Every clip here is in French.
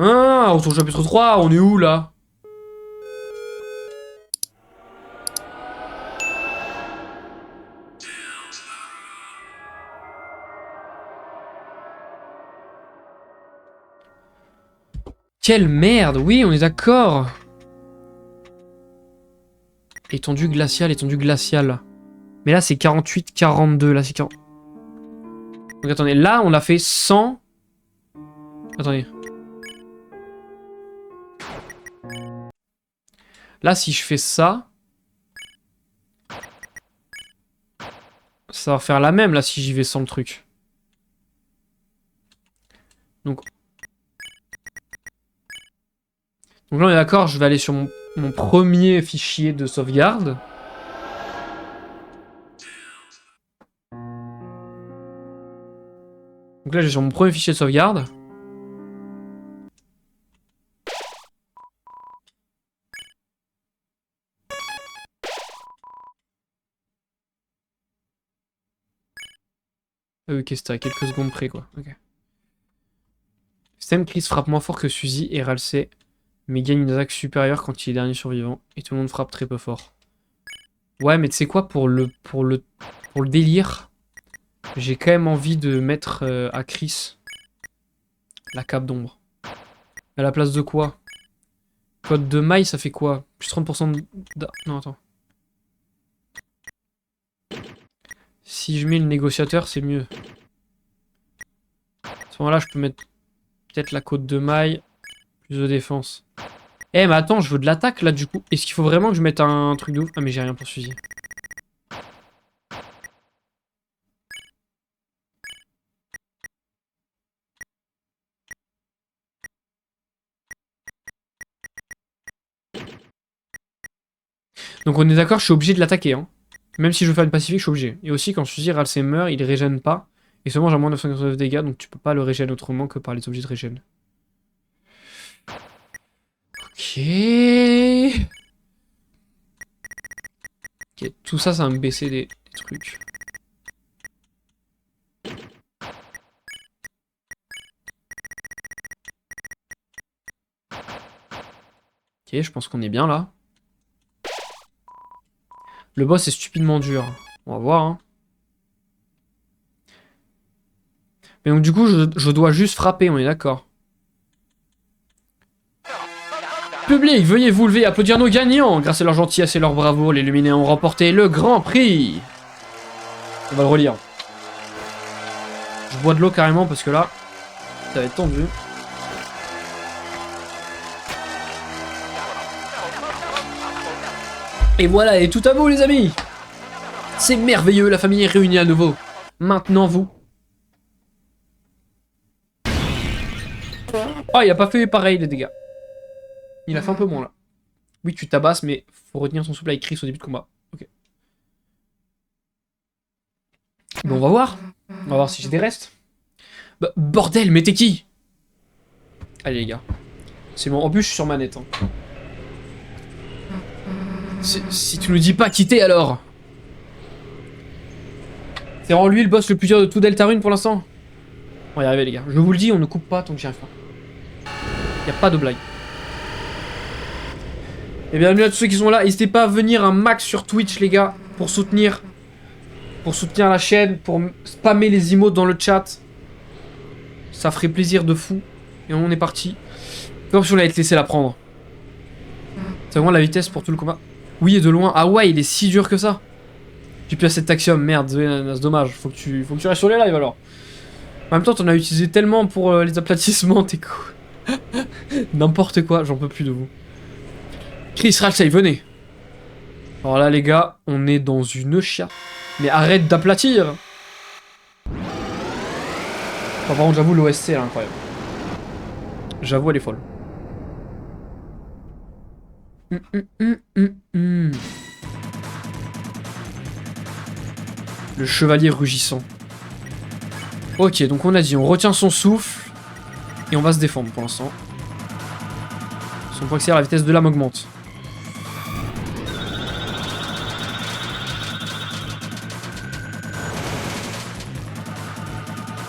Ah, au chapitre 3, on est où là? Quelle merde, oui, on est d'accord. Étendue glaciale, étendue glaciale. Mais là, c'est 48, 42. Là, c'est 40. Donc attendez, là, on a fait 100. Attendez. Là, si je fais ça... Ça va faire la même, là, si j'y vais sans le truc. Donc là, on est d'accord, je vais aller sur mon premier fichier de sauvegarde. Donc là, j'ai sur mon premier fichier de sauvegarde. Ah oui, ok, c'était à quelques secondes près, quoi. Ok. Stem Chris frappe moins fort que Suzy et Ralsei, mais gagne une attaque supérieure quand il est dernier survivant. Et tout le monde frappe très peu fort. Ouais, mais tu sais quoi, pour le délire, j'ai quand même envie de mettre à Chris la cape d'ombre. À la place de quoi? Code de maille, ça fait quoi? Plus 30% de... Non, attends. Si je mets le négociateur, c'est mieux. À ce moment-là, je peux mettre peut-être la côte de maille, plus de défense. Eh, mais attends, je veux de l'attaque, là, du coup. Est-ce qu'il faut vraiment que je mette un truc de ouf? Ah, mais j'ai rien pour Suzy. Donc on est d'accord, je suis obligé de l'attaquer, hein. Même si je veux faire une pacifique, je suis obligé. Et aussi, quand Suzy Ralsei meurt, il régène pas. Et seulement j'ai moins de 999 dégâts, donc tu peux pas le régénérer autrement que par les objets de régène. Ok. Ok, tout ça, ça va me baisser des trucs. Ok, je pense qu'on est bien là. Le boss est stupidement dur. On va voir, hein. Mais donc du coup, je dois juste frapper, on est d'accord. Public, veuillez vous lever et applaudir nos gagnants. Grâce à leur gentillesse et leur bravoure, les Luminés ont remporté le Grand Prix. On va le relire. Je bois de l'eau carrément parce que là, ça va être tendu. Et voilà, et tout à vous les amis. C'est merveilleux, la famille est réunie à nouveau. Maintenant vous. Oh, il a pas fait pareil les dégâts. Il a fait un peu moins là. Oui, tu tabasses, mais faut retenir son souffle avec Chris au début de combat. Ok. Bon, on va voir. On va voir si j'ai des restes. Bah, bordel, mais t'es qui? Allez les gars. C'est bon, en plus je suis sur manette. Hein. Si tu nous dis pas quitter alors. C'est vraiment lui le boss le plus dur de tout Deltarune pour l'instant. On va y arriver les gars. Je vous le dis, on ne coupe pas tant que j'y arrive pas. Y a pas de blague. Et bienvenue à tous ceux qui sont là. N'hésitez pas à venir un max sur Twitch les gars. Pour soutenir la chaîne. Pour spammer les emotes dans le chat. Ça ferait plaisir de fou. Et on est parti. Comme si on allait te laisser la prendre. C'est vraiment la vitesse pour tout le combat. Oui, et de loin. Ah ouais, il est si dur que ça. J'ai plus assez de taxium, merde, c'est dommage. Faut que tu restes sur les lives alors. En même temps, t'en as utilisé tellement pour les aplatissements, t'es quoi. N'importe quoi, j'en peux plus de vous. Chris Ralsei, venez. Alors là, les gars, on est dans une chiasse. Mais arrête d'aplatir. Enfin, par contre, j'avoue, l'OSC, elle est incroyable. J'avoue, elle est folle. Le chevalier rugissant. Ok, donc on a dit, on retient son souffle. Et on va se défendre pour l'instant. Son point accélère, la vitesse de l'âme augmente.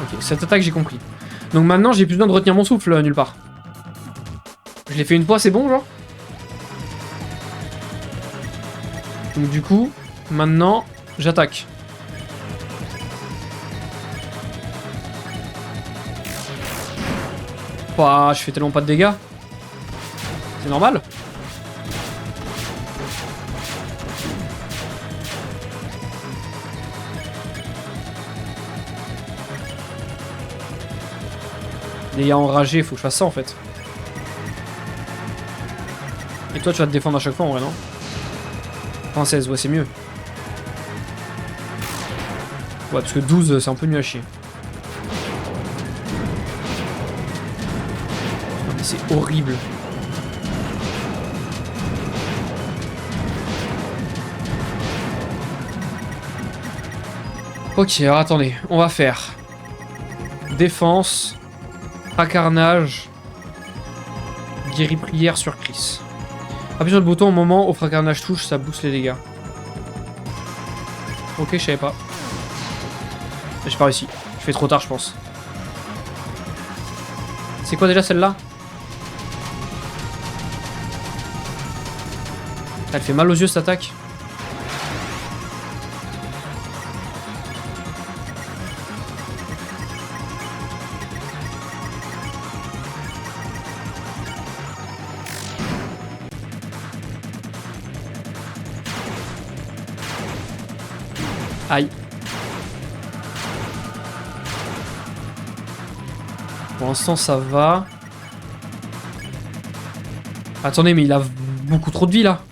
Ok, cette attaque j'ai compris. Donc maintenant j'ai plus besoin de retenir mon souffle nulle part. Je l'ai fait une fois, c'est bon, genre? Donc du coup, maintenant, j'attaque. Bah, je fais tellement pas de dégâts. C'est normal. Dégâts enragés, faut que je fasse ça en fait. Et toi, tu vas te défendre à chaque fois en vrai, non? Française, ouais, c'est mieux. Ouais, parce que 12, c'est un peu nul à chier. Non, mais c'est horrible. Ok, alors attendez, on va faire défense, fracarnage, guéri-prière sur Chris. Appuie sur le bouton au moment où fracarnage touche, ça booste les dégâts. Ok, je savais pas. J'ai pas réussi. Je fais trop tard, je pense. C'est quoi déjà celle-là? Elle fait mal aux yeux cette attaque. Aïe. Pour l'instant, ça va. Attendez, mais il a beaucoup trop de vie, là.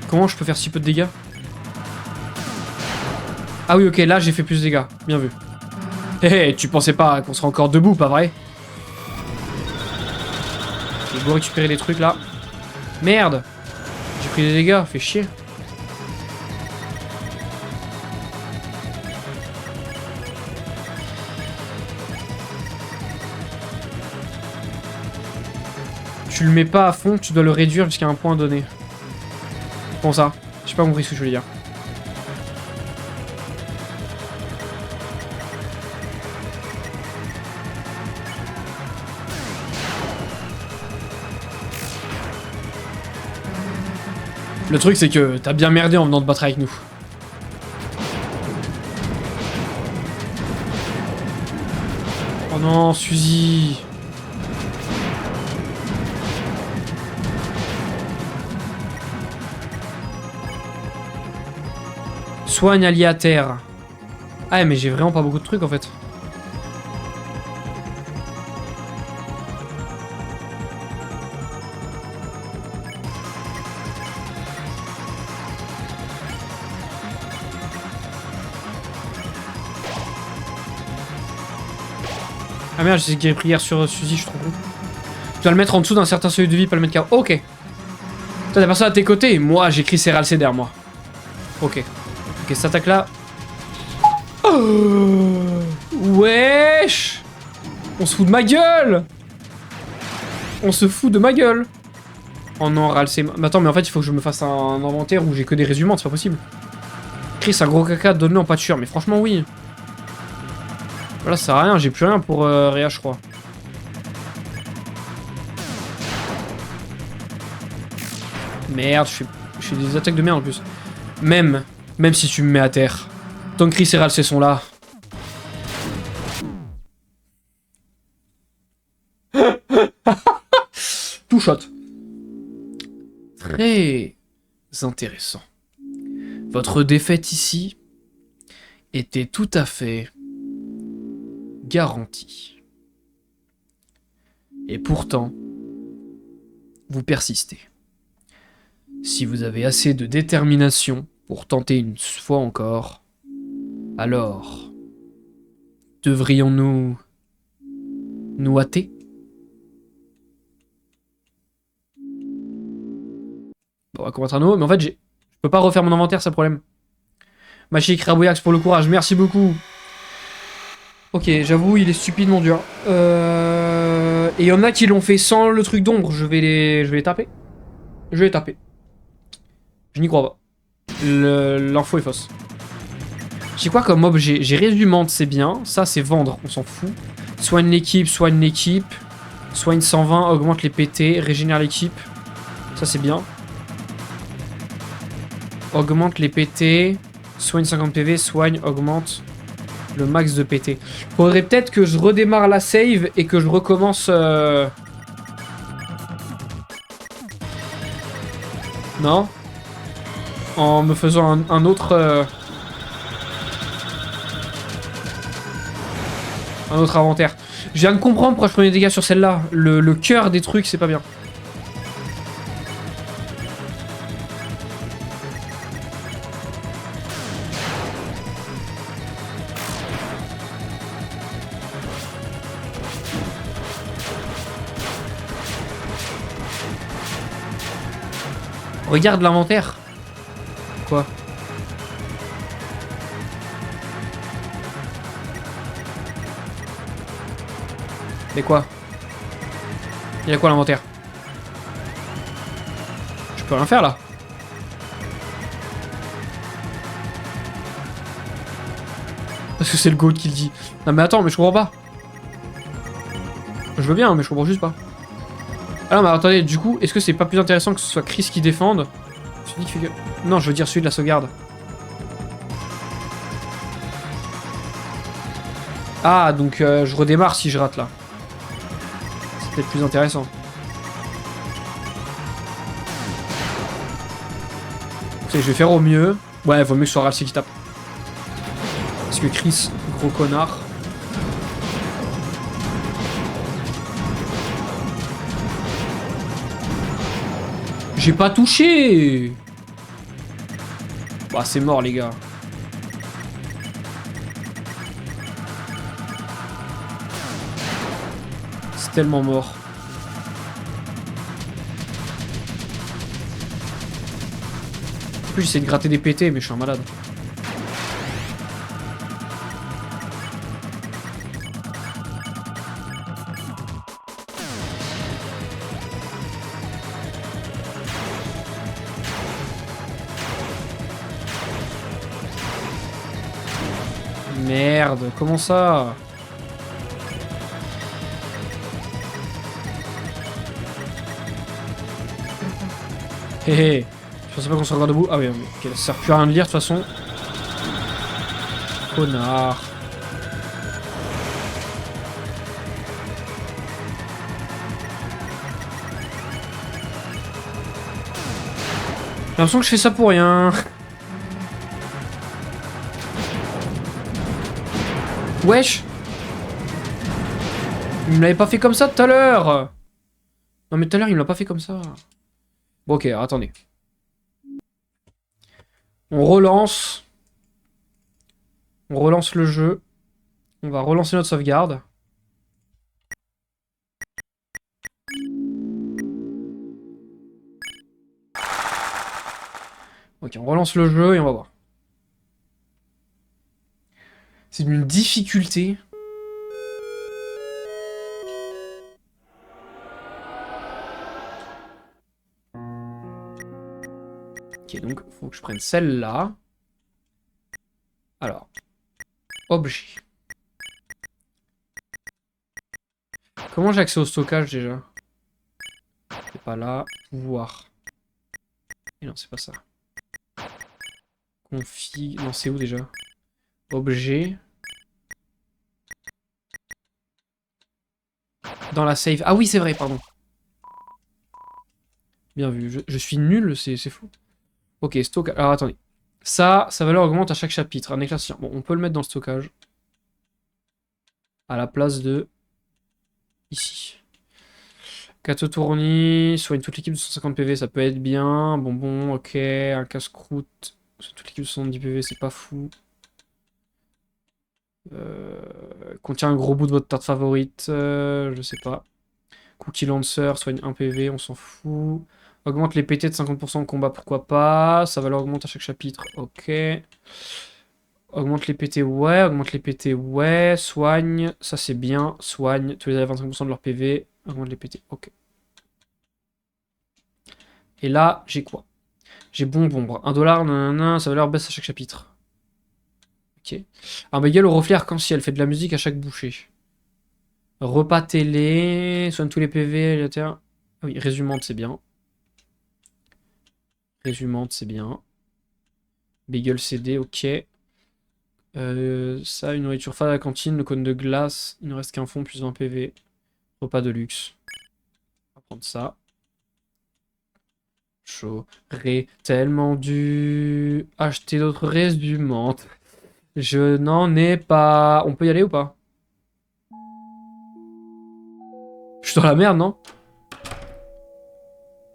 Comment je peux faire si peu de dégâts? Ah oui, ok, là, j'ai fait plus de dégâts. Bien vu. Hé, tu pensais pas qu'on serait encore debout, pas vrai? J'ai beau récupérer les trucs, là. Merde! J'ai pris des dégâts, fait chier. Tu le mets pas à fond, tu dois le réduire jusqu'à un point donné. Comment ça? J'ai pas compris ce que je voulais dire. Le truc c'est que t'as bien merdé en venant te battre avec nous. Oh non, Suzy. Soigne allié à terre. Ah mais j'ai vraiment pas beaucoup de trucs en fait. Ah merde, j'ai guéri prière sur Suzy, je suis trop con. Tu dois le mettre en dessous d'un certain seuil de vie, pas le mettre KO. Ok. Toi, t'as personne à tes côtés. Moi, j'écris Céral Cédère, moi. Ok. Ok, cette attaque là. Oh wesh. On se fout de ma gueule. On se fout de ma gueule. Oh non, Ralsé. Mais attends, mais en fait, il faut que je me fasse un inventaire où j'ai que des résumants, c'est pas possible. Chris, un gros caca, donne-le en pâture. Mais franchement, oui. Là, ça sert à rien, j'ai plus rien pour Réa, je crois. Merde, je fais des attaques de merde en plus. Même si tu me mets à terre. Tant que Chris et Ralsé sont là. Tout shot. Très intéressant. Votre défaite ici était tout à fait garantie. Et pourtant, vous persistez. Si vous avez assez de détermination pour tenter une fois encore, alors devrions-nous nous hâter? Bon, on va combattre un nouveau, mais en fait, je peux pas refaire mon inventaire, c'est le problème. Machique Rabouillax pour le courage, merci beaucoup. Ok, j'avoue, il est stupidement dur. Et il y en a qui l'ont fait sans le truc d'ombre, je vais les taper. Je vais les taper. Je n'y crois pas. L'info est fausse. J'ai quoi comme mob? J'ai résumante, c'est bien. Ça, c'est vendre, on s'en fout. Soigne l'équipe, soigne l'équipe. Soigne 120, augmente les PT, régénère l'équipe. Ça c'est bien. Augmente les PT, soigne 50 PV, soigne, augmente le max de PT. Faudrait peut-être que je redémarre la save et que je recommence... Non? En me faisant un autre... Un autre inventaire. Je viens de comprendre pourquoi je prenais des dégâts sur celle-là. Le cœur des trucs, c'est pas bien. Regarde l'inventaire. Quoi? Mais quoi? Il y a quoi l'inventaire? Je peux rien faire là. Parce que c'est le GOAT qui le dit. Non mais attends, mais je comprends pas. Je veux bien, mais je comprends juste pas. Ah non mais attendez, du coup, est-ce que c'est pas plus intéressant que ce soit Chris qui défende? Celui qui fait que... Non, je veux dire celui de la sauvegarde. Ah, donc je redémarre si je rate là. C'est peut-être plus intéressant. Je vais faire au mieux. Ouais, vaut mieux que ce soit Ralsei qui tape. Parce que Chris, gros connard. J'ai pas touché. Bah c'est mort les gars. C'est tellement mort. En plus j'essaie de gratter des PT mais je suis un malade. Merde, comment ça? Hé hé, je pensais pas qu'on soit encore debout. Ah oui, ok, ça sert plus à rien de lire de toute façon. Connard. J'ai l'impression que je fais ça pour rien. Wesh. Il me l'avait pas fait comme ça tout à l'heure. Non mais tout à l'heure il me l'a pas fait comme ça. Bon ok, attendez. On relance. On relance le jeu. On va relancer notre sauvegarde. Ok, on relance le jeu et on va voir. C'est d'une difficulté. Ok, donc faut que je prenne celle-là. Alors, objet. Comment j'ai accès au stockage déjà? C'est pas là. Pouvoir. Et non, c'est pas ça. Config. Non, c'est où déjà? Objet. Dans la save. Ah oui, c'est vrai, pardon. Bien vu. Je suis nul, c'est fou. Ok, stockage. Alors attendez. Ça, sa valeur augmente à chaque chapitre. Un éclaircissement. Bon, on peut le mettre dans le stockage. À la place de... Ici. 4 tournis. Soigne toute l'équipe de 150 PV, ça peut être bien. Bonbon, ok. Un casse-croûte. Soigne toute l'équipe de 70 PV, c'est pas fou. Contient un gros bout de votre tarte favorite. Je sais pas. Cookie Lancer, soigne 1 PV, on s'en fout. Augmente les PT de 50% en combat, pourquoi pas. Ça va leur augmente à chaque chapitre, ok. Augmente les PT, ouais. Augmente les PT, ouais. Soigne, ça c'est bien. Soigne, tous les à 25% de leur PV. Augmente les PT, ok. Et là, j'ai quoi? J'ai bonbon, 1$, nanana, ça va leur baisse à chaque chapitre. Ok. Un bagel au reflet arc-en-ciel, fait de la musique à chaque bouchée. Repas télé, soigne tous les PV, etc. Ah oui, résumante, c'est bien. Résumante, c'est bien. Bagel CD, ok. Ça, une nourriture fade à la cantine, le cône de glace. Il ne reste qu'un fond plus 20 PV. Repas de luxe. On va prendre ça. J'aurais tellement dû acheter d'autres résumantes. Je n'en ai pas. On peut y aller ou pas? Je suis dans la merde, non?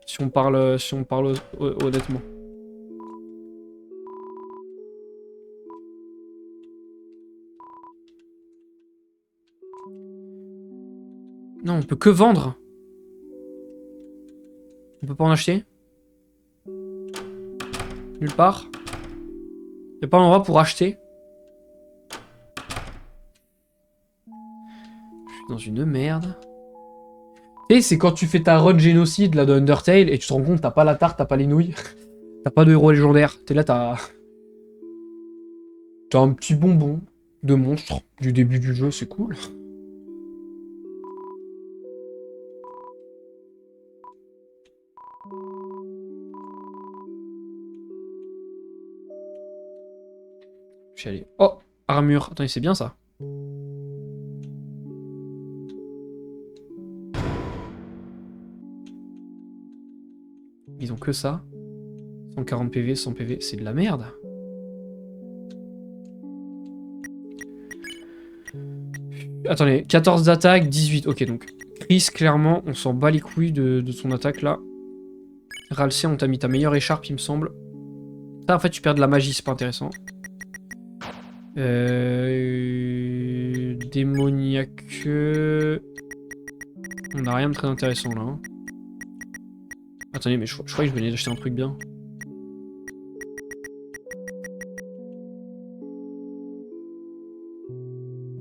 Si on parle honnêtement. Non, on peut que vendre. On peut pas en acheter? Nulle part. Y'a pas d'endroit pour acheter? Je suis dans une merde. Tu sais, c'est quand tu fais ta run génocide là de Undertale et tu te rends compte, t'as pas la tarte, t'as pas les nouilles, t'as pas de héros légendaire. T'es là, t'as un petit bonbon de monstre du début du jeu, c'est cool. Je suis allé. Oh, armure. Attends, c'est bien ça. Ils ont que ça. 140 PV, 100 PV, c'est de la merde. Attendez, 14 d'attaque, 18. Ok, donc Chris, clairement, on s'en bat les couilles de son attaque là. Ralsei, on t'a mis ta meilleure écharpe, il me semble. Ça, en fait, tu perds de la magie, c'est pas intéressant. Démoniaque. On n'a rien de très intéressant là. Hein. Attendez, mais je crois que je venais d'acheter un truc bien.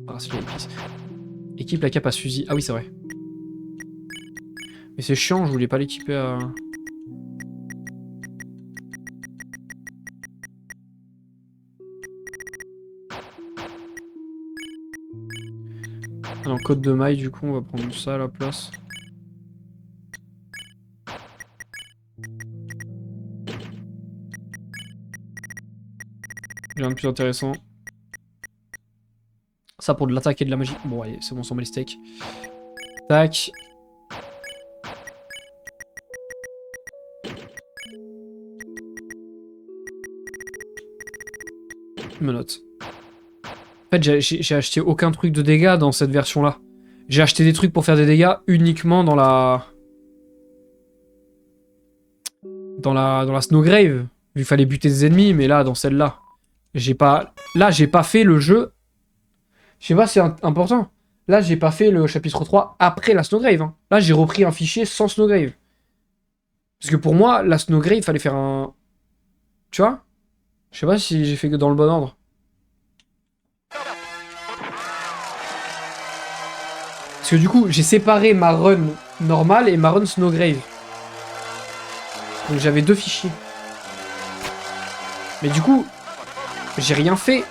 Ah, c'est l'épice. Équipe la cape à fusil. Ah oui, c'est vrai. Mais c'est chiant, je voulais pas l'équiper à... Alors, code de maille, du coup, on va prendre ça à la place. J'ai un de plus intéressant. Ça pour de l'attaque et de la magie. Bon, allez, c'est bon, on s'en met les steaks. Tac. Je me note. En fait, j'ai acheté aucun truc de dégâts dans cette version-là. J'ai acheté des trucs pour faire des dégâts uniquement dans la... Dans la Snowgrave. Vu qu'il fallait buter des ennemis, mais là, dans celle-là. J'ai pas... Là, j'ai pas fait le jeu... Je sais pas, c'est important. Là, j'ai pas fait le chapitre 3 après la Snowgrave. Hein. Là, j'ai repris un fichier sans Snowgrave. Parce que pour moi, la Snowgrave, il fallait faire un... Tu vois? Je sais pas si j'ai fait que dans le bon ordre. Parce que du coup, j'ai séparé ma run normale et ma run Snowgrave. Donc j'avais deux fichiers. Mais du coup, j'ai rien fait.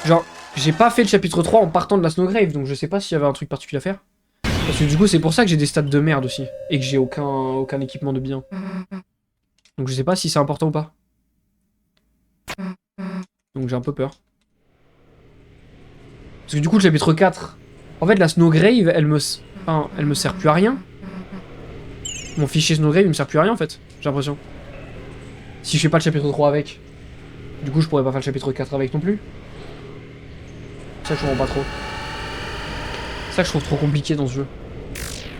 Genre, j'ai pas fait le chapitre 3 en partant de la Snowgrave, donc je sais pas s'il y avait un truc particulier à faire. Parce que du coup, c'est pour ça que j'ai des stats de merde aussi. Et que j'ai aucun équipement de bien. Donc je sais pas si c'est important ou pas. Donc j'ai un peu peur. Parce que du coup, le chapitre 4... En fait, la Snowgrave, elle me sert plus à rien. Mon fichier Snowgrave, il me sert plus à rien, en fait. J'ai l'impression. Si je fais pas le chapitre 3 avec. Du coup, je pourrais pas faire le chapitre 4 avec non plus. Ça, je comprends pas trop. C'est ça que je trouve trop compliqué dans ce jeu.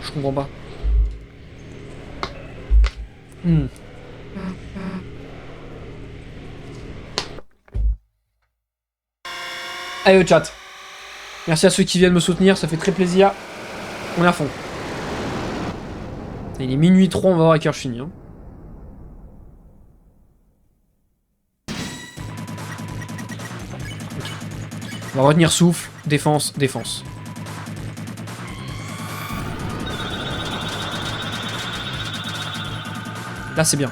Je comprends pas. Allez au chat. Merci à ceux qui viennent me soutenir, ça fait très plaisir. On est à fond. Il est minuit 3, on va voir à quelle heure je finis. Hein. On va retenir souffle, défense, défense. Là c'est bien.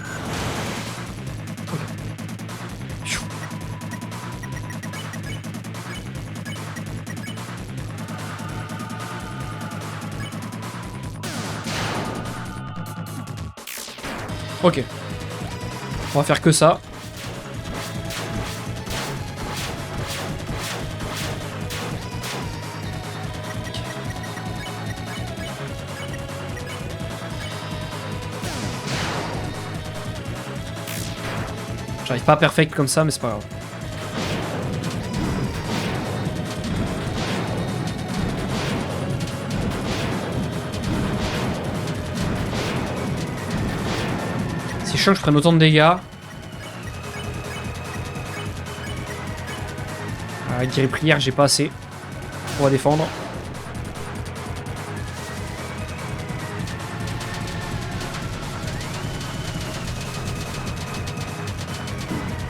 Ok. On va faire que ça. J'arrive pas perfect comme ça, mais c'est pas grave. C'est chiant que je prenne autant de dégâts. Guéri prière, j'ai pas assez pour la défendre.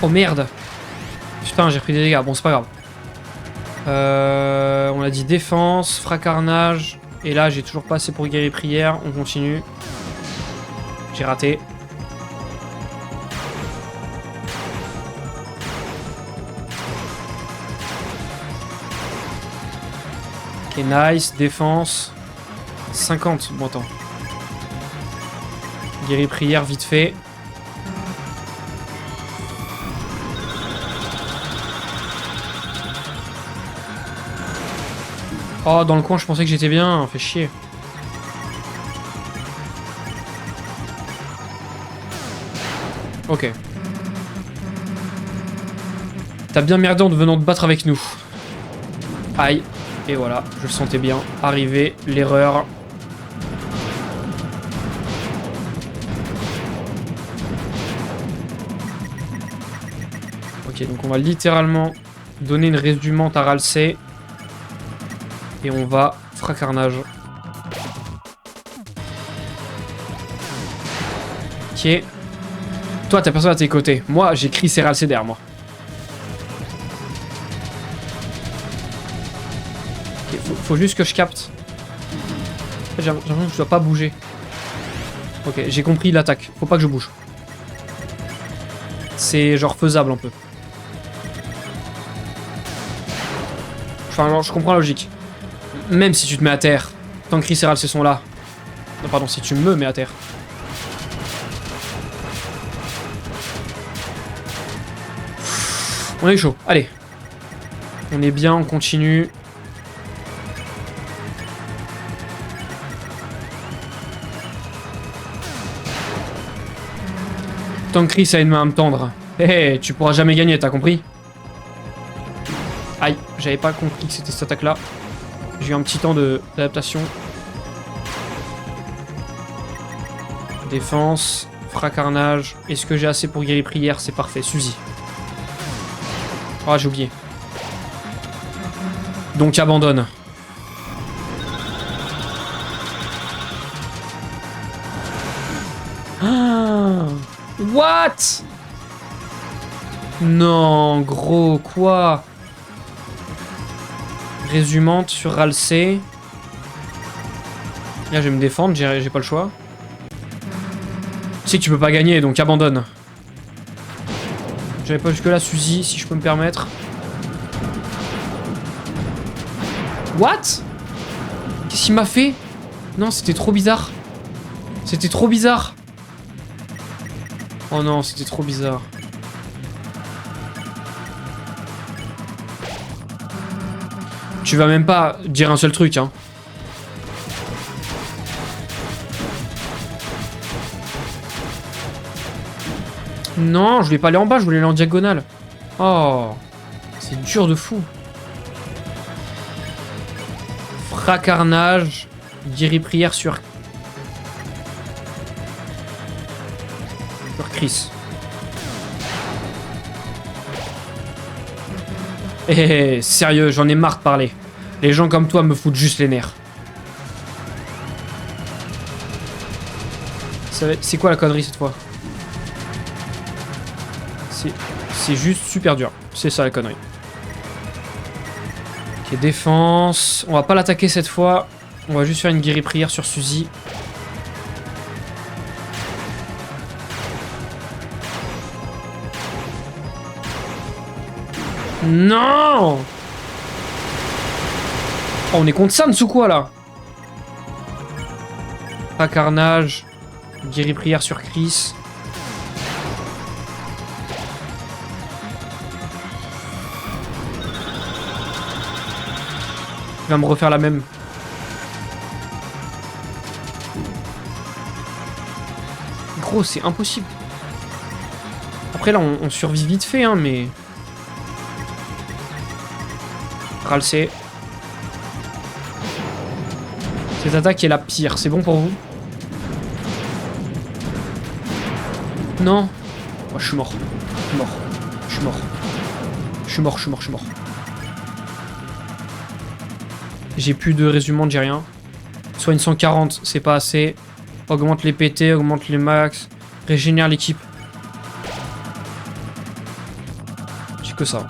Oh merde. Putain, j'ai pris des dégâts. Bon, c'est pas grave. On a dit défense, fracarnage. Et là, j'ai toujours pas assez pour guérir prière. On continue. J'ai raté. Ok, nice. Défense. 50. Bon, attends. Guérir prière, vite fait. Oh, dans le coin, je pensais que j'étais bien. Fait chier. Ok. T'as bien merdé en venant te battre avec nous. Aïe. Et voilà, je le sentais bien. Arriver, l'erreur. Ok, donc on va littéralement donner une résumante à Ralsei. Et on va fracarnage. Ok. Toi, t'as personne à tes côtés. Moi, j'ai Chris et Ralsei derrière moi. Okay, faut juste que je capte. J'ai l'impression que je dois pas bouger. Ok, j'ai compris l'attaque. Faut pas que je bouge. C'est genre faisable un peu. Enfin, genre, je comprends la logique. Même si tu te mets à terre, tant que Chris et Ralsei sont là. Non, pardon, si tu me mets à terre. On est chaud, allez. On est bien, on continue. Tant que Chris a une main à me tendre. Hé, tu pourras jamais gagner, t'as compris? Aïe, j'avais pas compris que c'était cette attaque-là. J'ai eu un petit temps d'adaptation. Défense, fracarnage. Est-ce que j'ai assez pour guérir prière? C'est parfait, Suzy. Ah, j'ai oublié. Donc abandonne. Ah, what? Non, gros, quoi? Résumante sur Ralsei. Là, je vais me défendre, j'ai pas le choix. Tu sais que tu peux pas gagner, donc abandonne. J'avais pas jusque-là, Suzy, si je peux me permettre. What? Qu'est-ce qu'il m'a fait? Non, c'était trop bizarre. C'était trop bizarre. Oh non, c'était trop bizarre. Tu vas même pas dire un seul truc, hein. Non, je voulais pas aller en bas, je voulais aller en diagonale. Oh, c'est dur de fou. Fracarnage, guéri prière sur Chris. Eh, sérieux, j'en ai marre de parler. Les gens comme toi me foutent juste les nerfs. C'est quoi la connerie cette fois? C'est juste super dur. C'est ça la connerie. Ok, défense. On va pas l'attaquer cette fois. On va juste faire une guéri prière sur Suzy. Non! Oh, on est contre Sans ou quoi là? Pas carnage. Guéri prière sur Chris. va me refaire la même. Gros, c'est impossible. Après, là, on survit vite fait, hein, mais... Ralsé. Cette attaque est la pire. C'est bon pour vous? Non. Oh, je suis mort. Je suis mort. Je suis mort. Je suis mort, je suis mort, je suis mort. J'ai plus de résumant, j'ai rien. Soigne 140, c'est pas assez. Augmente les PT, augmente les max. Régénère l'équipe. J'ai que ça.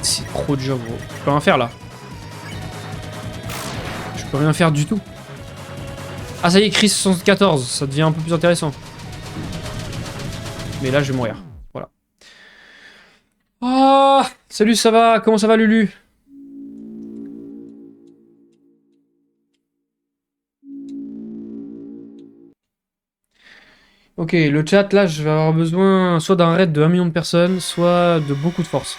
C'est trop dur, gros. Je peux rien faire là. Je peux rien faire du tout. Ah ça y est, Chris 74, ça devient un peu plus intéressant. Mais là, je vais mourir. Voilà. Ah, salut, ça va? Comment ça va, Lulu? Ok, le chat, là, je vais avoir besoin soit d'un raid de 1 million de personnes, soit de beaucoup de force.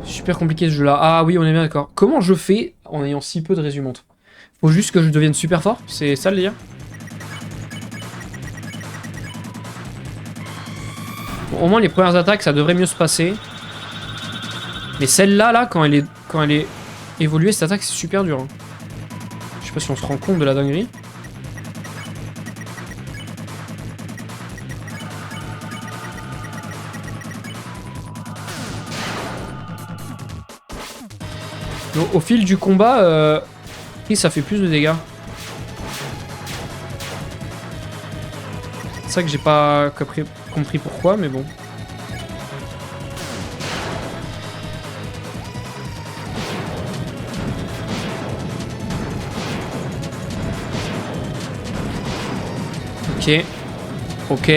Super compliqué ce jeu-là. Ah oui, on est bien d'accord. Comment je fais en ayant si peu de résumantes? Faut juste que je devienne super fort? C'est ça le délire? Bon, au moins, les premières attaques, ça devrait mieux se passer. Mais celle-là, là, quand elle est évoluée, cette attaque, c'est super dur. Hein. Je sais pas si on se rend compte de la dinguerie. Donc, au fil du combat, ça fait plus de dégâts. C'est ça que j'ai pas compris pourquoi, mais bon. Ok. Ok.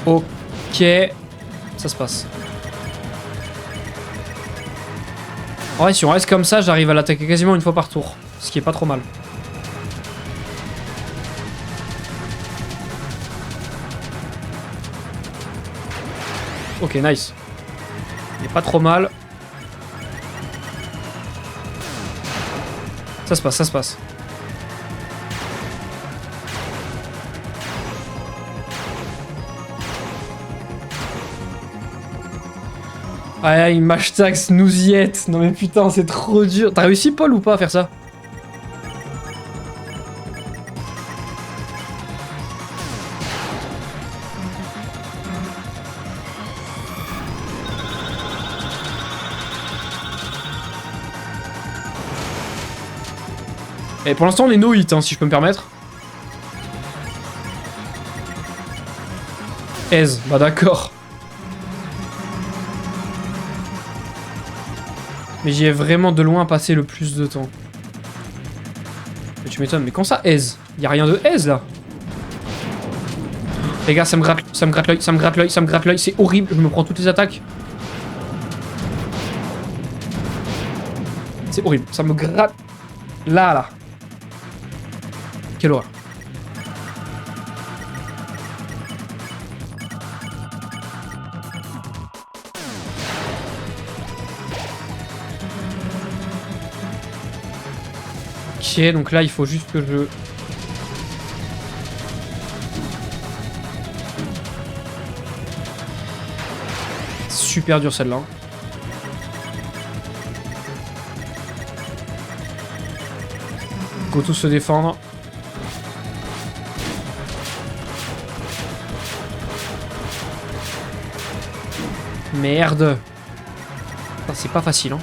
Ok. Ça se passe. Ouais, si on reste comme ça, j'arrive à l'attaquer quasiment une fois par tour. Ce qui est pas trop mal. Ok, nice. Il est pas trop mal. Ça se passe, ça se passe. Ah, il m'hashtag Snooziette. Non mais putain, c'est trop dur. T'as réussi, Paul, ou pas à faire ça? Et pour l'instant, on est no hit, hein, si je peux me permettre. Aise, bah d'accord. Mais j'y ai vraiment de loin passé le plus de temps. Mais tu m'étonnes, mais quand ça aise? Y'a rien de aise là. Les gars, ça me gratte l'œil, ça me gratte l'œil, ça me gratte l'œil, c'est horrible, je me prends toutes les attaques. C'est horrible, ça me gratte. Là. Quelle horreur. Ok, donc là, il faut juste que je... Super dur celle-là. Go tous se défendre. Merde. C'est pas facile, hein.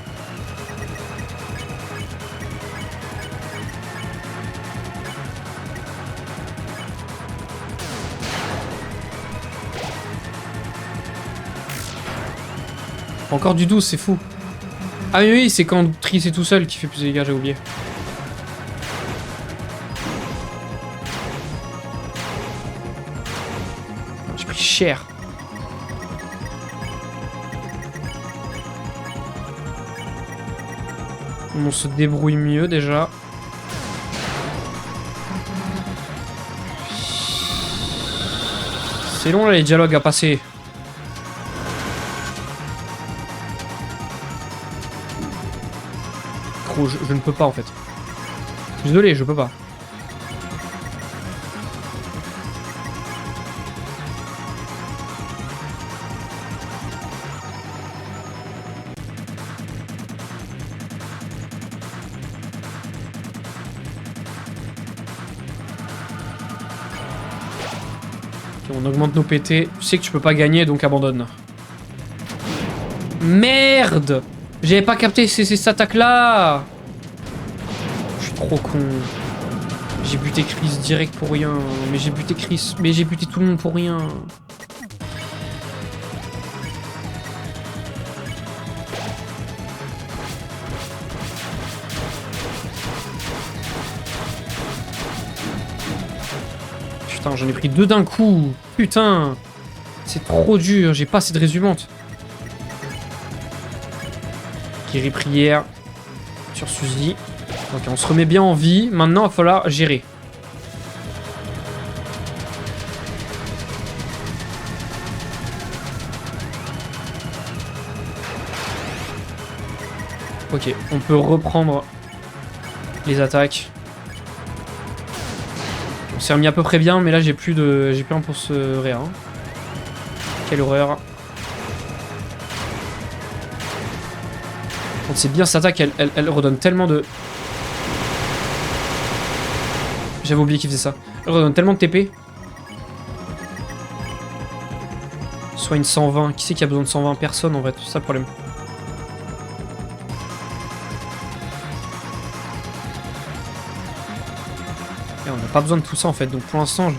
Encore du 12, c'est fou. Ah oui, c'est quand Triss est tout seul qui fait plus de dégâts, j'ai oublié. J'ai pris cher. On se débrouille mieux déjà. C'est long là les dialogues à passer. Gros, je ne peux pas en fait. Désolé, je peux pas. On augmente nos PT. Tu sais que tu peux pas gagner, donc abandonne. Merde! J'avais pas capté cette attaque-là! Je suis trop con. J'ai buté Chris direct pour rien. Mais j'ai buté Chris. Mais j'ai buté tout le monde pour rien. Putain, j'en ai pris deux d'un coup. Putain. C'est trop dur. J'ai pas assez de résumante. Guéri prière. Sur Suzy. Ok, on se remet bien en vie. Maintenant, il va falloir gérer. Ok, on peut reprendre les attaques. On s'est remis à peu près bien, mais là j'ai plus un pour ce réa. Hein. Quelle horreur. C'est bien cette attaque, elle redonne tellement de... J'avais oublié qu'il faisait ça. Elle redonne tellement de TP. Soit une 120. Qui c'est qui a besoin de 120? Personne en vrai, c'est ça le problème. Et on n'a pas besoin de tout ça en fait, donc pour l'instant je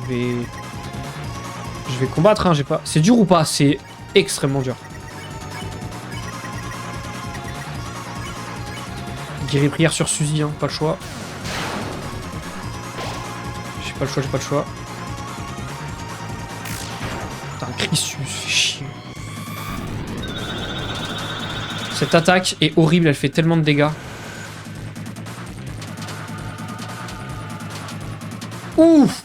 vais combattre, hein, j'ai pas... C'est dur ou pas? C'est extrêmement dur. Guéri prière sur Suzy, hein, pas le choix. J'ai pas le choix, j'ai pas le choix. Putain, Chris, tu me fais chier. Cette attaque est horrible, elle fait tellement de dégâts. Ouf!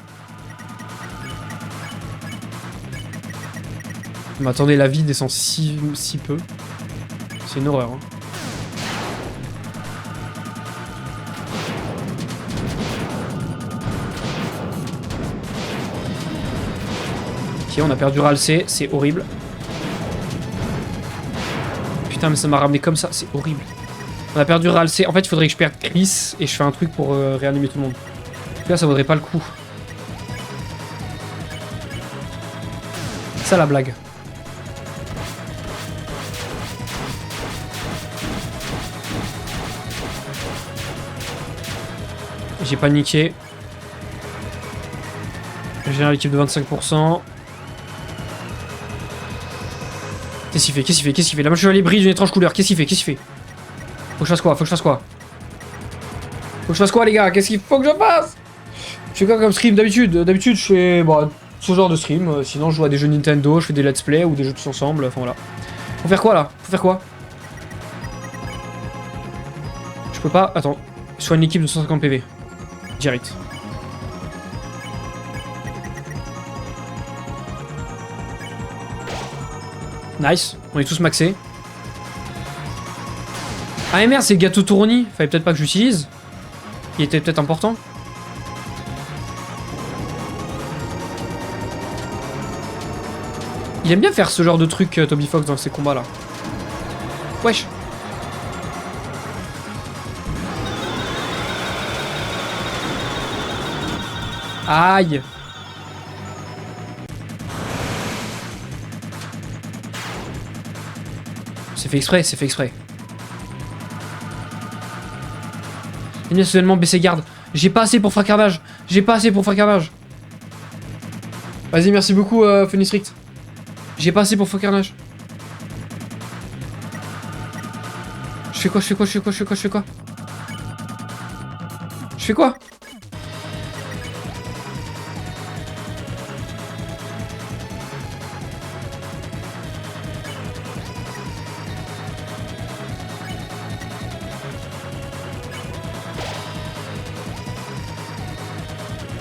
Mais attendez, la vie descend si peu. C'est une horreur, hein. Ok, on a perdu Ralsei, c'est horrible. Putain, mais ça m'a ramené comme ça, c'est horrible. On a perdu Ralsei. En fait, il faudrait que je perde Chris et je fais un truc pour réanimer tout le monde. Là, ça vaudrait pas le coup. C'est ça la blague. J'ai paniqué. J'ai généré l'équipe de 25%. Qu'est-ce qu'il fait? Qu'est-ce qu'il fait? Qu'est-ce qu'il fait? La main chevalier brille d'une étrange couleur. Qu'est-ce qu'il fait? Qu'est-ce qu'il fait? Faut que je fasse quoi? Faut que je fasse quoi? Faut que je fasse quoi, les gars? Qu'est-ce qu'il faut que je fasse? Je fais quoi comme stream d'habitude? D'habitude, je fais bon, ce genre de stream. Sinon, je joue à des jeux Nintendo, je fais des let's play ou des jeux tous ensemble. Enfin voilà. Faut faire quoi là? Faut faire quoi? Je peux pas. Attends. Soit une équipe de 150 PV. Direct. Nice. On est tous maxés. Ah merde, c'est gâteau tourni. Fallait peut-être pas que j'utilise. Il était peut-être important. Il aime bien faire ce genre de truc, Toby Fox, dans ses combats là. Wesh. Aïe. C'est fait exprès, c'est fait exprès. Il a soudainement baissé garde. J'ai pas assez pour faire carnage. J'ai pas assez pour faire carnage. Vas-y, merci beaucoup, Phoenix Richt. J'ai pas assez pour faire carnage. Je fais quoi? Je fais quoi? Je fais quoi? Je fais quoi? Je fais quoi? Je fais quoi?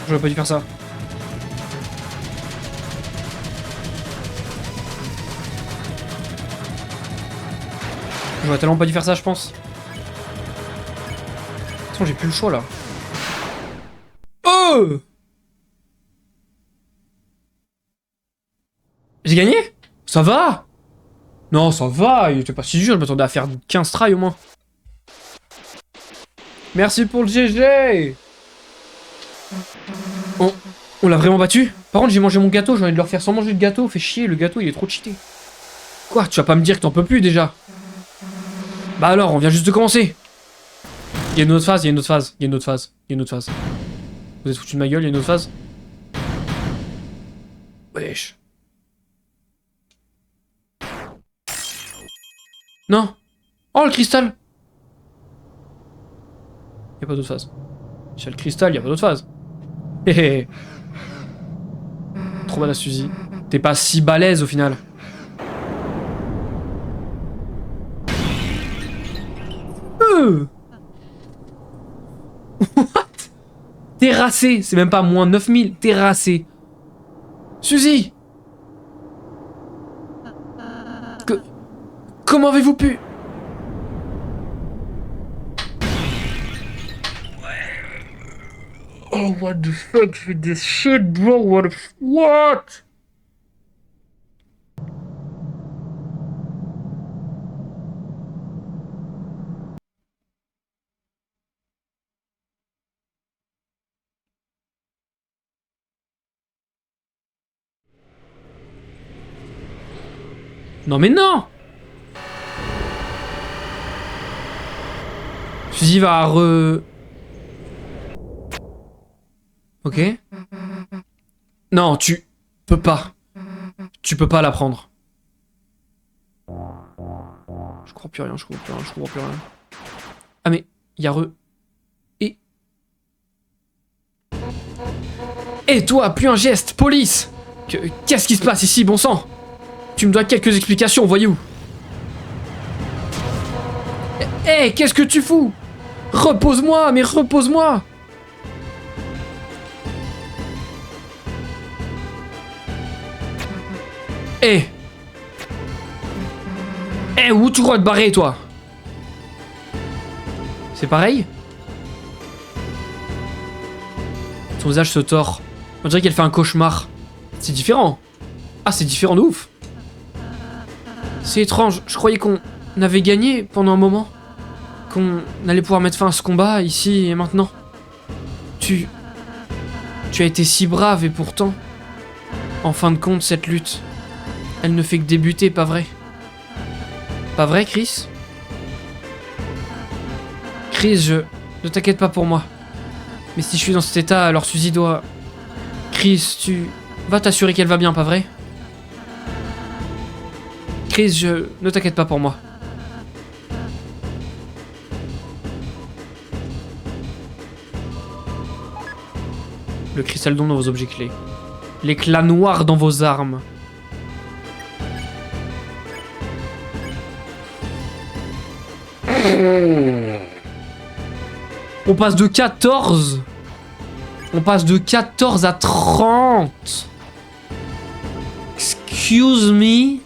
J'aurais pas dû faire ça. J'aurais tellement pas dû faire ça, je pense. De toute façon, j'ai plus le choix, là. Oh! J'ai gagné? Ça va? Non, ça va, il était pas si dur, je m'attendais à faire 15 tries au moins. Merci pour le GG! On l'a vraiment battu? Par contre, j'ai mangé mon gâteau, j'ai envie de leur faire sans manger le gâteau. Fait chier, le gâteau, il est trop cheaté. Quoi? Tu vas pas me dire que t'en peux plus déjà? Bah alors, on vient juste de commencer. Il y a une autre phase, il y a une autre phase, il y a une autre phase, il y a une autre phase. Vous êtes foutu de ma gueule, il y a une autre phase? Wesh. Non. Oh, le cristal. Y'a pas d'autre phase. J'ai le cristal, y'a pas d'autre phase. Hé hé. Trop badass, Suzy. T'es pas si balèze au final. What? Terrassé. C'est même pas moins 9000. Terrassé. Suzy. Comment avez-vous pu? Oh, what the fuck, je fais this shit, bro, what? Non mais non! Suzy va Ok. Non, tu peux pas. Tu peux pas la prendre. Je crois plus rien, je comprends plus rien, je comprends plus rien. Ah mais, il y a Et... Eh toi, plus un geste, police! Qu'est-ce qui se passe ici, bon sang? Tu me dois quelques explications, voyou. Eh, qu'est-ce que tu fous? Repose-moi, mais repose-moi! Eh! Eh, où tu crois te barrer, toi? C'est pareil? Son visage se tord. On dirait qu'elle fait un cauchemar. C'est différent. Ah, c'est différent de ouf. C'est étrange. Je croyais qu'on avait gagné pendant un moment. Qu'on allait pouvoir mettre fin à ce combat, ici et maintenant. Tu as été si brave et pourtant... En fin de compte, cette lutte... Elle ne fait que débuter, pas vrai? Pas vrai, Chris? Chris, ne t'inquiète pas pour moi. Mais si je suis dans cet état, alors Suzy doit... Chris, tu vas t'assurer qu'elle va bien, pas vrai? Chris, ne t'inquiète pas pour moi. Le cristal d'ombre dans vos objets clés. L'éclat noir dans vos armes. On passe de 14. On passe de 14 à 30. Excuse me.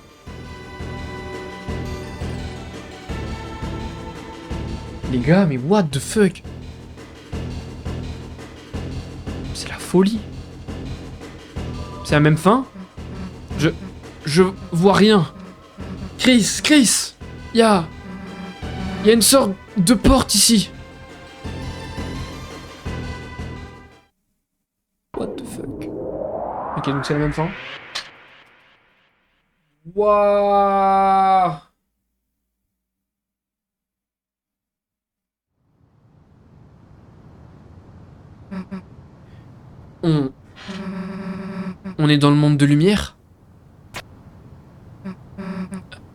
Les gars, mais what the fuck? C'est la folie. C'est la même fin? Je vois rien. Chris, il y a une sorte de porte ici. What the fuck? Ok, donc c'est la même fin. Waouh! On est dans le monde de lumière?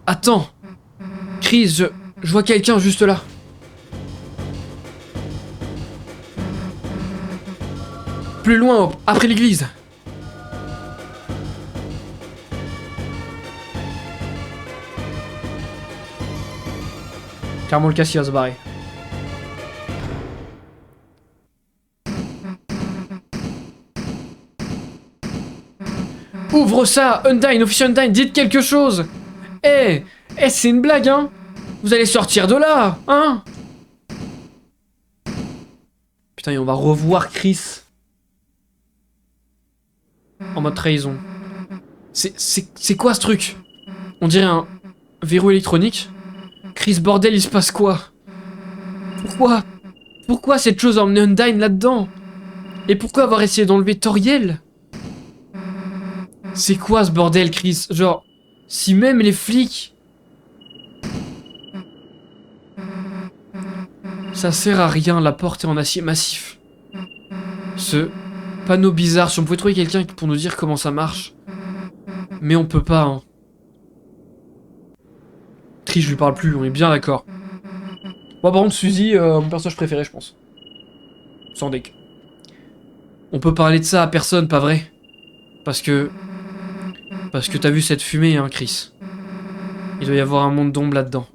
Attends! Chris, je vois quelqu'un juste là. Plus loin, après l'église. Clairement, le cassis va se barrer. Ouvre ça, Undyne, officier Undyne, dites quelque chose. Eh, c'est une blague, hein? Vous allez sortir de là, hein? Putain, et on va revoir Chris. En mode trahison. C'est quoi ce truc? On dirait un verrou électronique. Chris, bordel, il se passe quoi? Pourquoi? Pourquoi cette chose a emmené Undyne là-dedans? Et pourquoi avoir essayé d'enlever Toriel? C'est quoi ce bordel, Chris? Genre, si même les flics... Ça sert à rien, la porte est en acier massif. Ce panneau bizarre, si on pouvait trouver quelqu'un pour nous dire comment ça marche. Mais on peut pas, hein. Chris, je lui parle plus, on est bien d'accord. Moi, par contre, Suzy, mon personnage préféré, je pense. Sans deck. On peut parler de ça à personne, pas vrai? Parce que t'as vu cette fumée, hein, Chris. Il doit y avoir un monde d'ombre là-dedans.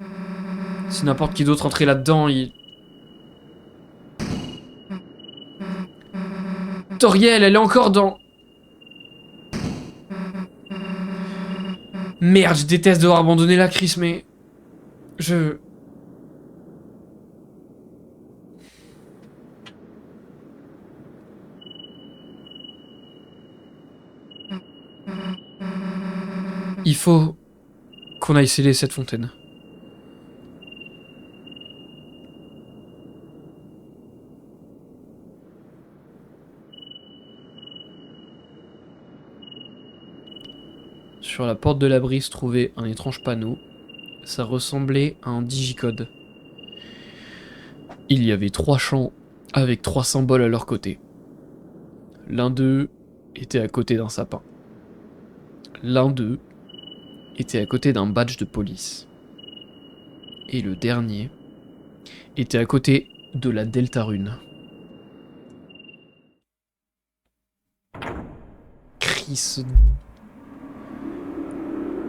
Si n'importe qui d'autre entrait là-dedans, il... Toriel, elle est encore dans... Merde, je déteste devoir abandonner la Chris, mais... Je... Il faut qu'on aille sceller cette fontaine. Sur la porte de l'abri se trouvait un étrange panneau. Ça ressemblait à un digicode. Il y avait 3 champs avec 3 symboles à leur côté. L'un d'eux était à côté d'un sapin. L'un d'eux était à côté d'un badge de police. Et le dernier était à côté de la Deltarune. Chris.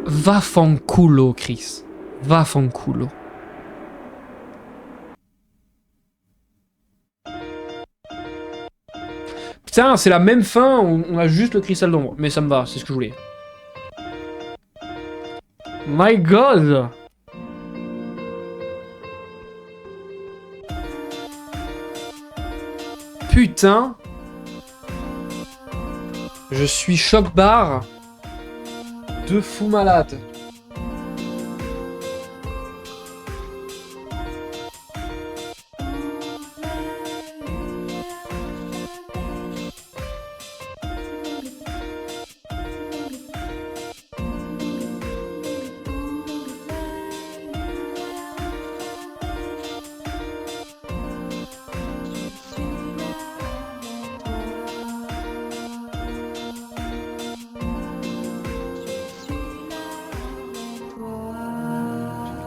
Va fanculo, Chris. Va fanculo. Putain, c'est la même fin, on a juste le cristal d'ombre. Mais ça me va, c'est ce que je voulais. My God! Putain! Je suis choc-barre de fou malade.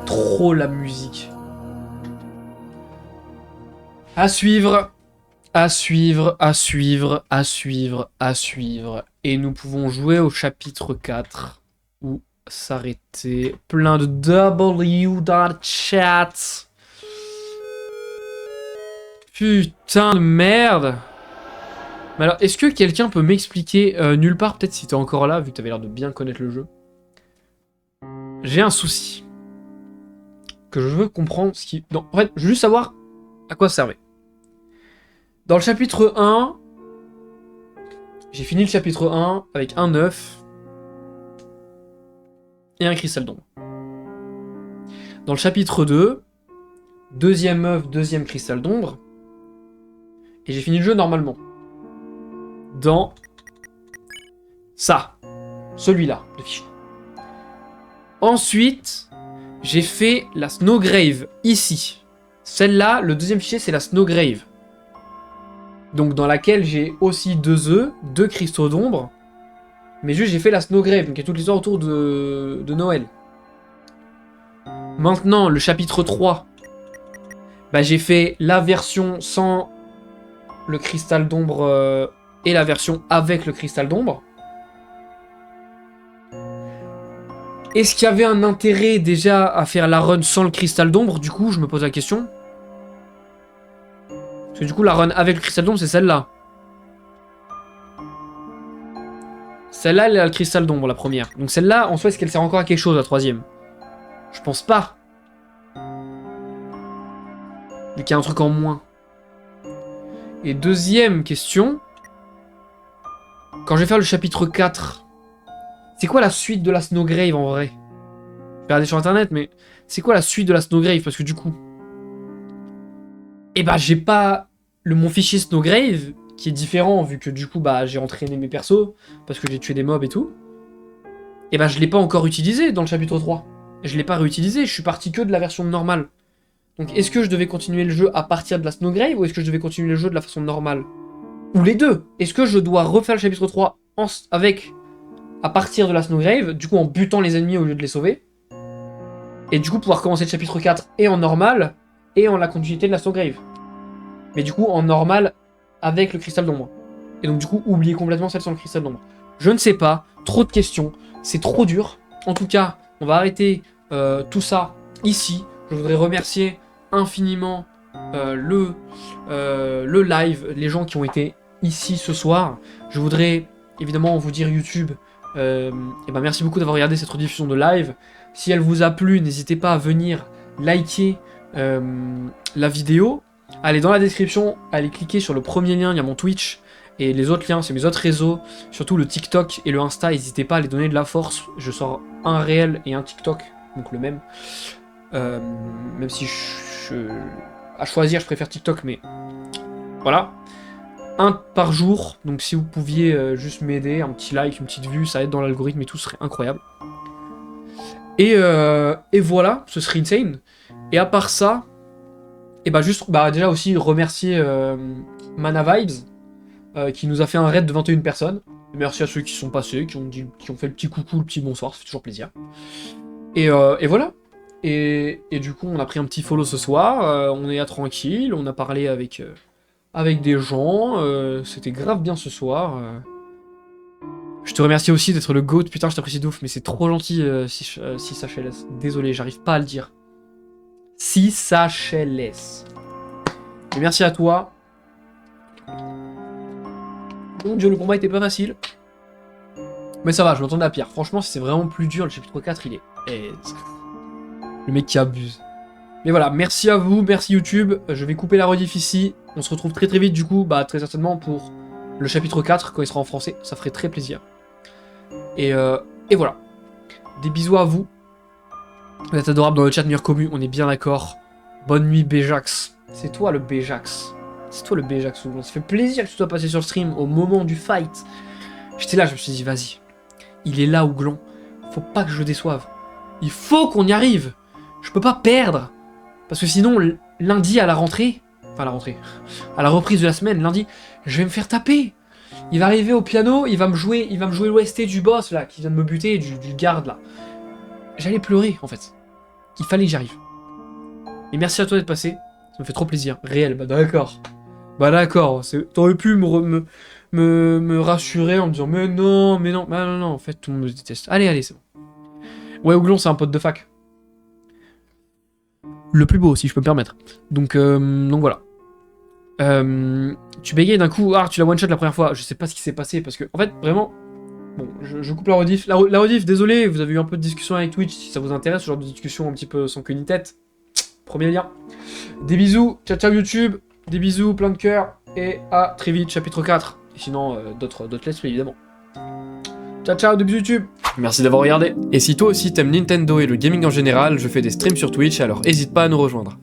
Trop la musique. À suivre, à suivre, à suivre, à suivre, à suivre. Et nous pouvons jouer au chapitre 4 ou s'arrêter. Plein de W dans le chat. Putain de merde. Mais alors, est-ce que quelqu'un peut m'expliquer nulle part, peut-être si t'es encore là, vu que t'avais l'air de bien connaître le jeu. J'ai un souci. Que je veux comprendre ce qui... Non, en fait, je veux juste savoir à quoi ça servait. Dans le chapitre 1, j'ai fini le chapitre 1 avec un œuf et un cristal d'ombre. Dans le chapitre 2, deuxième œuf, deuxième cristal d'ombre, et j'ai fini le jeu normalement. Dans ça, celui-là, le fichier. Ensuite... j'ai fait la Snowgrave, ici. Celle-là, le deuxième fichier, c'est la Snowgrave. Donc dans laquelle j'ai aussi 2 œufs, 2 cristaux d'ombre. Mais juste j'ai fait la Snowgrave, donc il y a toute l'histoire autour de Noël. Maintenant, le chapitre 3. Bah, j'ai fait la version sans le cristal d'ombre et la version avec le cristal d'ombre. Est-ce qu'il y avait un intérêt déjà à faire la run sans le cristal d'ombre? Du coup, je me pose la question. Parce que du coup, la run avec le cristal d'ombre, c'est celle-là. Celle-là, elle a le cristal d'ombre, la première. Donc celle-là, en soi, est-ce qu'elle sert encore à quelque chose, la troisième? Je pense pas. Vu qu'il y a un truc en moins. Et deuxième question. Quand je vais faire le chapitre 4, c'est quoi la suite de la Snowgrave en vrai? Je vais regarder sur internet, mais c'est quoi la suite de la Snowgrave? Parce que du coup... Eh bah j'ai pas mon fichier Snowgrave, qui est différent, vu que du coup bah j'ai entraîné mes persos, parce que j'ai tué des mobs et tout. Et bah je l'ai pas encore utilisé dans le chapitre 3. Je l'ai pas réutilisé, je suis parti que de la version normale. Donc est-ce que je devais continuer le jeu à partir de la Snowgrave, ou est-ce que je devais continuer le jeu de la façon normale? Ou les deux? Est-ce que je dois refaire le chapitre 3 avec... à partir de la Snowgrave, du coup en butant les ennemis au lieu de les sauver, et du coup pouvoir commencer le chapitre 4 et en normal, et en la continuité de la Snowgrave. Mais du coup en normal avec le cristal d'ombre. Et donc du coup oublier complètement celle sans le cristal d'ombre. Je ne sais pas, trop de questions, c'est trop dur. En tout cas, on va arrêter tout ça ici. Je voudrais remercier infiniment le live, les gens qui ont été ici ce soir. Je voudrais évidemment vous dire YouTube, et ben merci beaucoup d'avoir regardé cette rediffusion de live. Si elle vous a plu, n'hésitez pas à venir liker la vidéo. Allez dans la description, allez cliquer sur le premier lien, il y a mon Twitch. Et les autres liens, c'est mes autres réseaux, surtout le TikTok et le Insta, n'hésitez pas à les donner de la force. Je sors un réel et un TikTok, donc le même. Même si à choisir, je préfère TikTok, mais voilà. Un par jour, donc si vous pouviez juste m'aider, un petit like, une petite vue, ça aide dans l'algorithme et tout, ce serait incroyable. Et voilà, ce serait insane. Et à part ça, et bah juste, déjà aussi remercier Mana Vibes, qui nous a fait un raid de 21 personnes. Merci à ceux qui sont passés, qui ont fait le petit coucou, le petit bonsoir, ça fait toujours plaisir. Et voilà. Et du coup, on a pris un petit follow ce soir, on est tranquille, on a parlé avec des gens, c'était grave bien ce soir. Je te remercie aussi d'être le GOAT, putain je t'apprécie de ouf, mais c'est trop gentil si SHLS. Désolé, j'arrive pas à le dire. Si SHLS. Et merci à toi. Mon dieu, le combat était pas facile. Mais ça va, je m'attendais à pire. Franchement, si c'est vraiment plus dur, le chapitre 4, il est... Le mec qui abuse. Mais voilà, merci à vous, merci YouTube. Je vais couper la rediff ici. On se retrouve très vite du coup, très certainement pour le chapitre 4 quand il sera en français. Ça ferait très plaisir. Et voilà. Des bisous à vous. Vous êtes adorables dans le chat, meilleur commu, on est bien d'accord. Bonne nuit Béjax. C'est toi le Béjax. C'est toi le Béjax. Ça fait plaisir que tu sois passé sur le stream au moment du fight. J'étais là, je me suis dit, vas-y. Il est là, Ouglon. Faut pas que je le déçoive. Il faut qu'on y arrive. Je peux pas perdre. Parce que sinon, lundi à la rentrée... Enfin, à la rentrée. À la reprise de la semaine, lundi, je vais me faire taper. Il va arriver au piano, il va me jouer l'OST du boss, là, qui vient de me buter, du garde, là. J'allais pleurer, en fait. Il fallait que j'arrive. Et merci à toi d'être passé. Ça me fait trop plaisir. Réel, d'accord. D'accord. T'aurais pu me rassurer en me disant mais non, non, en fait, tout le monde me déteste. Allez, c'est bon. Ouais, Ouglon, c'est un pote de fac. Le plus beau, si je peux me permettre. Donc voilà. Tu bégayes d'un coup, tu l'as one-shot la première fois. Je sais pas ce qui s'est passé, parce que, en fait, vraiment... Bon, je coupe la rediff. La rediff, désolé, vous avez eu un peu de discussion avec Twitch, si ça vous intéresse, ce genre de discussion un petit peu sans queue ni tête. Premier lien. Des bisous, ciao YouTube, des bisous, plein de cœur, et à très vite, chapitre 4. Et sinon, d'autres let's play, évidemment. Ciao, des bisous YouTube. Merci d'avoir regardé. Et si toi aussi t'aimes Nintendo et le gaming en général, je fais des streams sur Twitch, alors n'hésite pas à nous rejoindre.